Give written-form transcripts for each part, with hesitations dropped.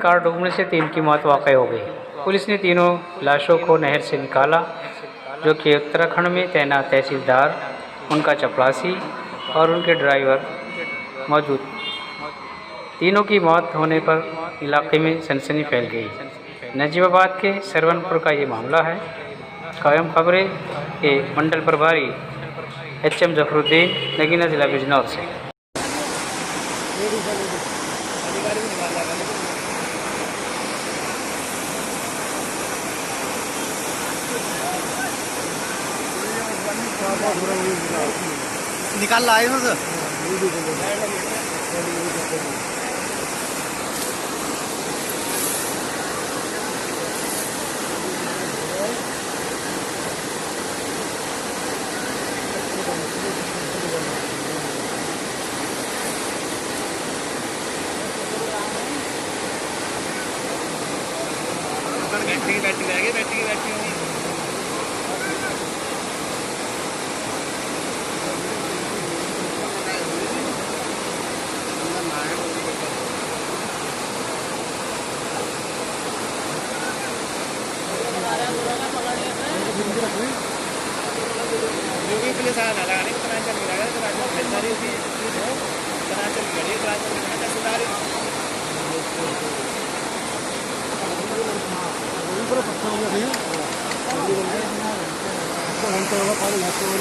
Car डूबने से 3 की मौत वाक़ई हो गई। पुलिस ने तीनों लाशों को नहर से निकाला, जो कि उत्तराखंड में तैनात तहसीलदार, उनका चपरासी और उनके ड्राइवर मौजूद। तीनों की मौत होने पर इलाके में सनसनी फैल गई। नजीबाबाद के सरवनपुर का ये मामला है। कायम खबरें के मंडल प्रभारी HM जफरुद्दीन, नगीना जिला बिजनौर से। निकाल लाए हो सर। बैठी पुलिस आया ना लगाने को तना चल गया तो राजू फैसला भी तना चल गई तो राजू ने सुधारी पूरा पत्थर हो गया तो हम तो पानी जाते हो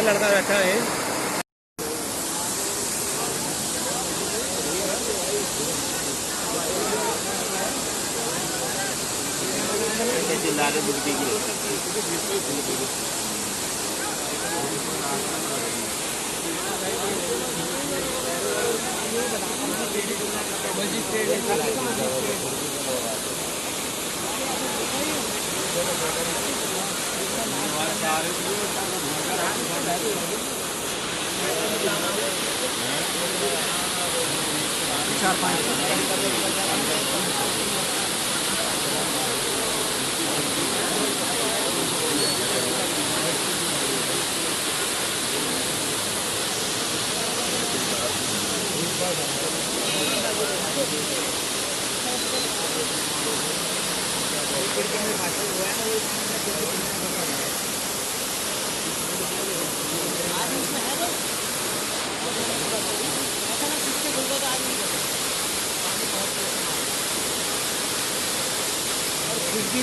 लड़का बैठा है। चार पाँच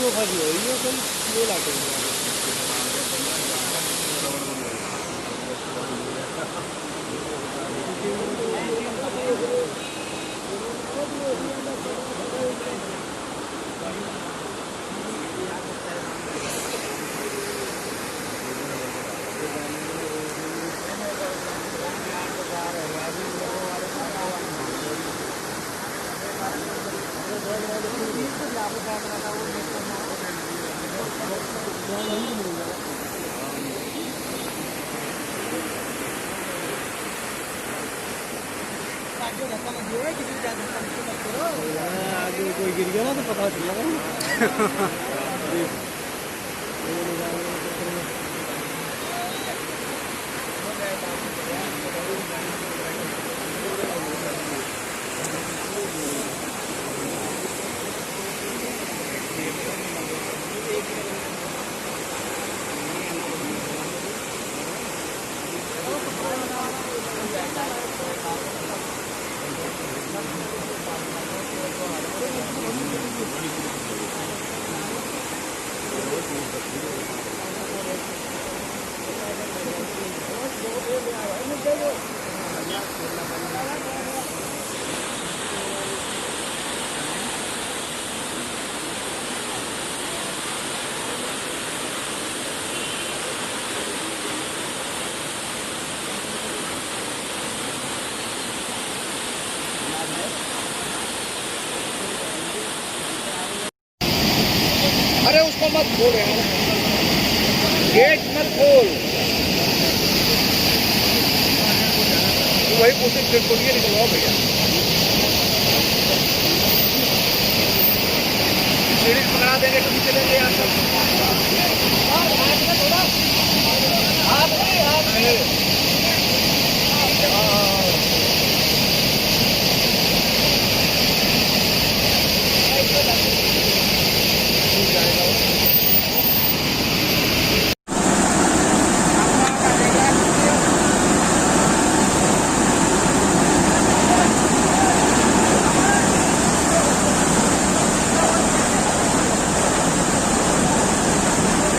वो फंसी हुई है कोई ये लाके आगे कोई गिर गया ना तो पता चलेगा। अरे उसको मत खोल यार, गेट मत खोल। तो वही कोशिश फिर खोलिए, निकलवाओ भैया। सीढ़ी पकड़ा देंगे तो नीचे लेंगे यहाँ सब।